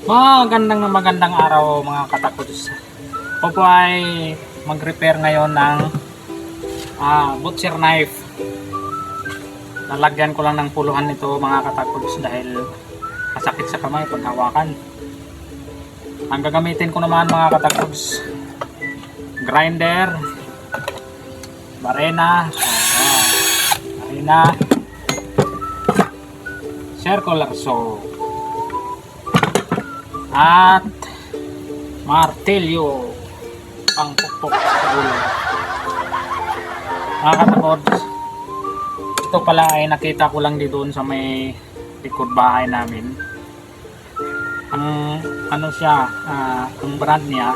Magandang araw mga katakods. Ako po ay mag-repair ngayon ng butcher knife. Lalagyan ko lang ng puluhan nito mga katakods dahil masakit sa kamay pag hawakan. Ang gagamitin ko naman mga katakods, grinder, barena, circular saw, at martilyo pang pukpok sa ulo. Mga katakods, ito pala ay nakita ko lang dito sa may likod bahay namin. Ang ano siya, ang brand niya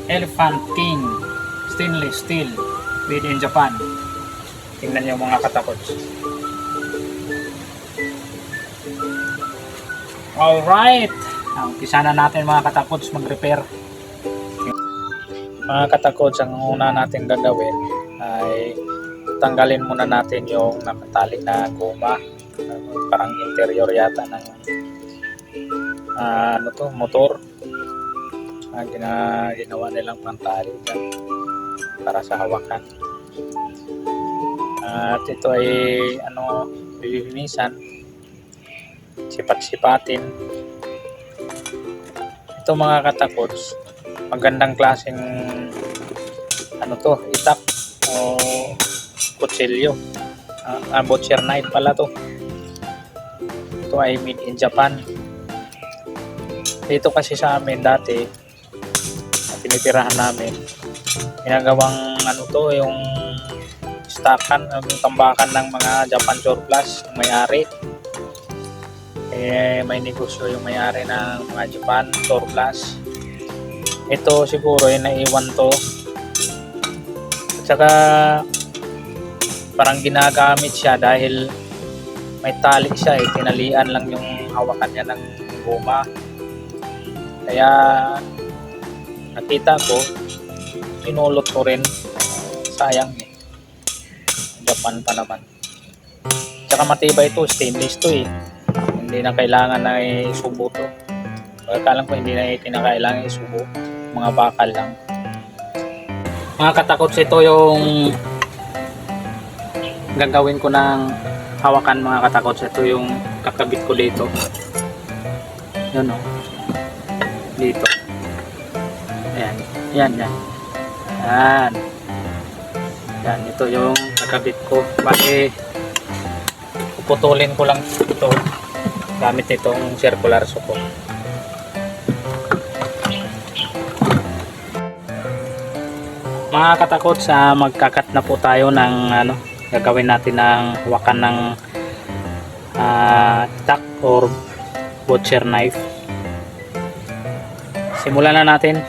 Elephant King stainless steel, made in Japan. Tingnan niyo mga katakods. Alright, umpisa na natin mga katakods mag-repair. Mga katakods, ang una natin gagawin ay tanggalin muna natin yung nakatali na goma. Parang interior yata ng motor. Ginawa nilang pantali dyan para sa hawakan. At ito ay lilinisan, sipat-sipatin. Ito mga katakods, magandang klaseng itak o kutsilyo. Butcher knife pala to. Ito ay made in Japan. Dito kasi sa amin dati, tinitirahan namin, ginagawang yung stockan, yung tambakan ng mga Japan surplus ng may-ari. May negosyo yung may-ari ng mga Japan surplus. Ito siguro ay naiwan to, at saka parang ginagamit siya dahil may tali siya, tinalian lang yung hawakan niya ng goma. Kaya nakita ko, pinulot ko rin, sayang Japan pa naman. Tsaka matibay ito, stainless to hindi na kailangan na isubo to. Pagkalang ko hindi na kinakailangan isubo, mga bakal lang. Mga katakods, ito yung gagawin ko ng hawakan mga katakods. Ito yung kakabit ko dito, yun dito. Yan. Ito yung kakabit ko. Bali, puputulin ko lang ito gamit itong circular saw ko. Mga katakods, magkakat na po tayo ng gagawin natin ng hawakan ng itak or butcher knife. Simulan na natin.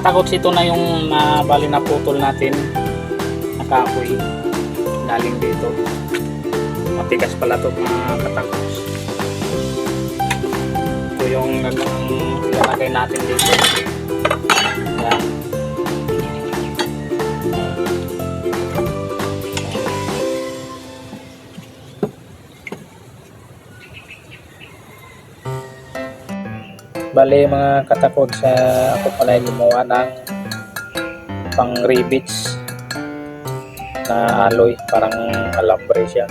katakots, ito na yung bali na putol natin na kahoy galing dito. Matigas pala ito mga katakots. Ito yung ilalagay natin dito. Yan. Bale mga katakots, ako pala ay gumawa ng pang rivets na alloy, parang alambre siya.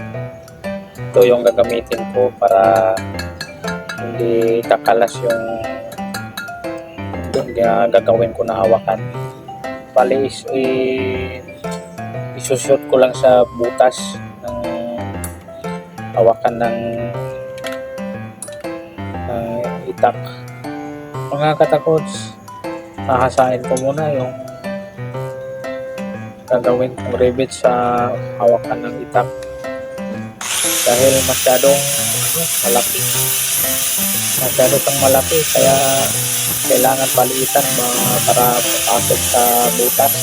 Ito yung gagamitin ko para hindi kakalas yung gagawin ko na hawakan. Bale isushoot ko lang sa butas ng hawakan ng itak. Mga katakots, hahasain ko muna yung gagawin kong rivet sa hawakan ng itak dahil masyadong malaki, kaya kailangan palitan para papasok sa butas.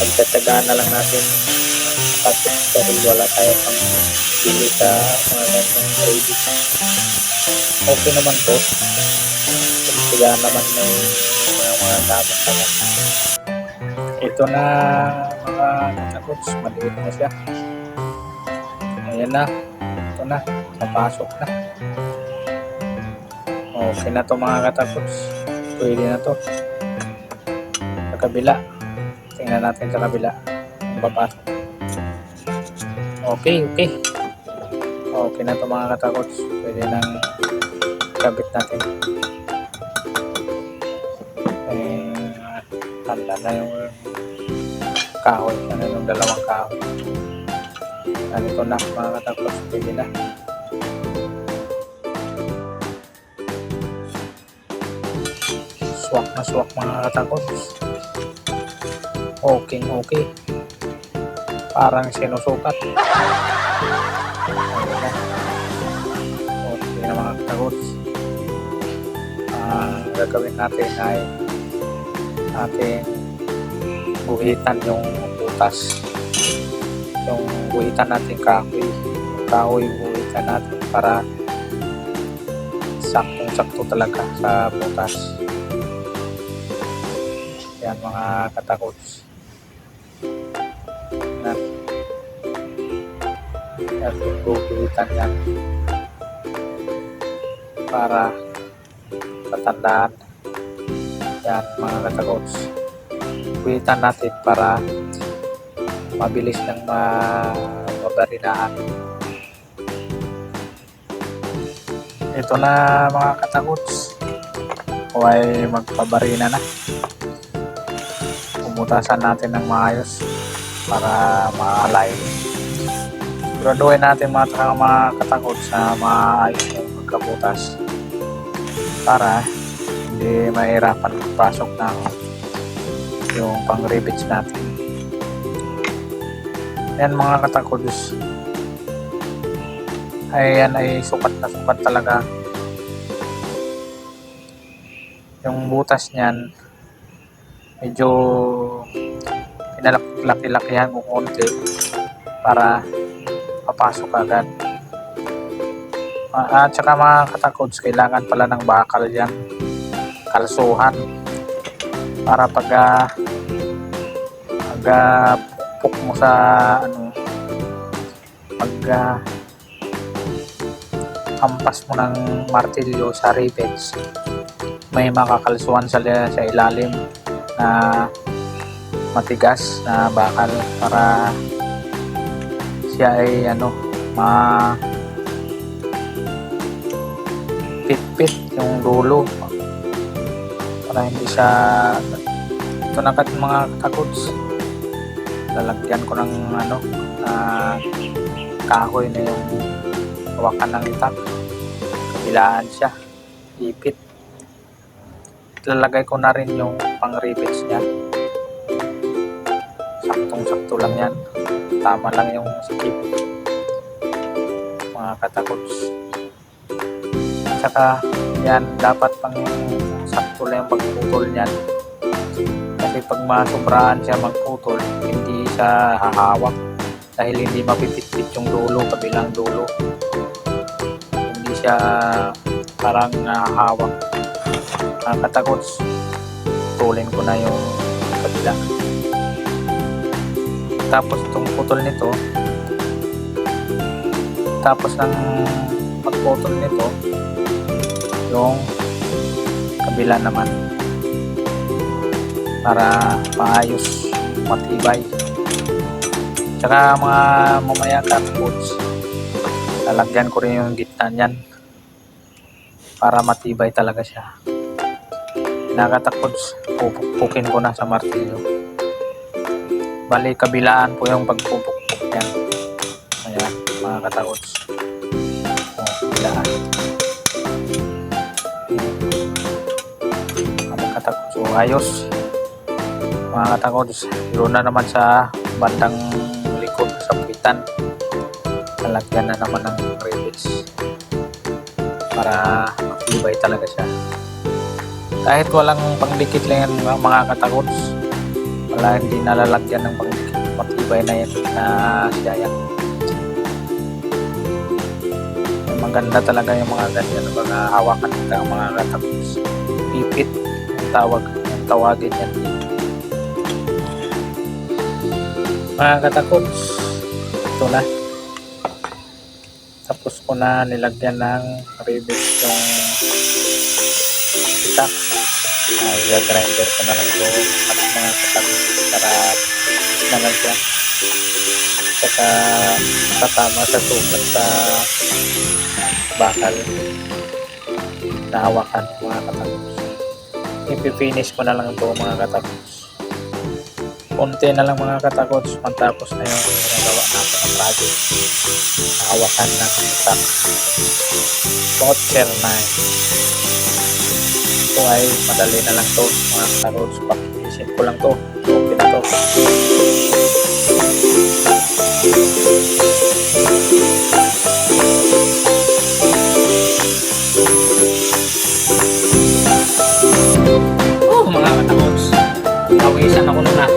Pagtatagaan na lang natin pasok dahil wala tayo pang bili sa mga ganong rivet. Okay naman to, sila naman may mga gamit naman. Ito na mga katakots, maliit na siya. Ayan na, ito na, napasok na. Okay na to mga katakots, pwede na to. Sa kabila, tingnan natin sa kabila kung papasok. Okay na to mga katakots, pwede nang kabit natin. Tanda na yung kahoy, yung dalawang kahoy. Ganito na mga katakots, pwede na. Swak na swak mga katakots. Okay. Parang sinusukat. Okay na mga katakots. Gagawin natin ay ating guhitan yung butas, yung guhitan natin kahoy guhitan natin para saktong-sakto talaga sa butas. Yan mga katakots. Guhitan yan para patandaan. Yan mga katakots, guhitan natin para mabilis ng mabarinahan. Ito na mga katakots, huwag magpabarina na. Pumutasan natin ng maayos para maalay. Siguraduhin natin mga katakots na maayos yung pagkabutas para hindi mahirapan magpasok ng yung pang rivets natin. Yan mga katakots, yan ay sukat na sukat talaga. Yung butas niyan medyo pinalaki-lakihan ko konti para papasok agad. At saka mga katakots, kailangan pala ng bakal yan, kalsuhan, para pag puk mo sa hampas mo ng martilyo sa rivets, may makakalsuhan sa ilalim na matigas na bakal para siya ay pitpit yung dulo para hindi siya ito na mga katakots. Lalagyan ko ng kahoy na yung hawakan ng itak, kabilaan siya, ipit. Lalagay ko na rin yung pang rivets niya, saktong-sakto lang yan, tama lang yung skip mga katakots. At saka yan, dapat pang sakto lang yung pagputol niyan. Kasi pag masobrahan siya magputol, hindi siya hahawak dahil hindi mapipitpit yung dulo, kabilang dulo. Hindi siya parang nahahawak. Katakot, putulin ko na yung kabila. Tapos itong putol nito, tapos ng pagputol nito, yung kabila naman para maayos, matibay. Tsaka mga mamaya cartridge, lalagyan ko rin yung gitna niyan para matibay talaga siya. Nakatakot, pupukin ko na sa martilyo. Bali kabilaan po yung pagpupukpuk niyan. Ayan mga katakot, kabilaan. So ayos mga katakods, doon na naman sa bandang likod sa puwitan, lalagyan na naman ng rivets para matibay talaga siya. Kahit walang pangdikit lang yan mga katakods, wala, hindi nalalagyan ng pangdikit, matibay na yan na siya yan. Maganda talaga yung mga ganyan na mga hawakan ka mga katakods. Pipit tawagin yan mga katakods. Ito na, tapos ko na nilagyan ng rivets yung itak. I-grinder ko na lang ito at mga katakods para naman siya, saka katama sa sukat sa bakal na hawakan mga katakods. Ipipinish ko na lang ito mga katakods. Konti na lang mga katakods, matapos na yung ginagawa natin ng project. Hawakan ng itak Butcher knife. Ito ay madali na lang ito mga katakods, papinishin ko lang ito. Okay na ito. Mga katakods, nawisan ako na.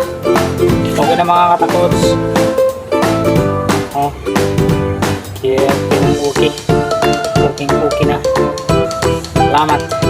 Okay na mga katakods. Kaya okay na. Salamat.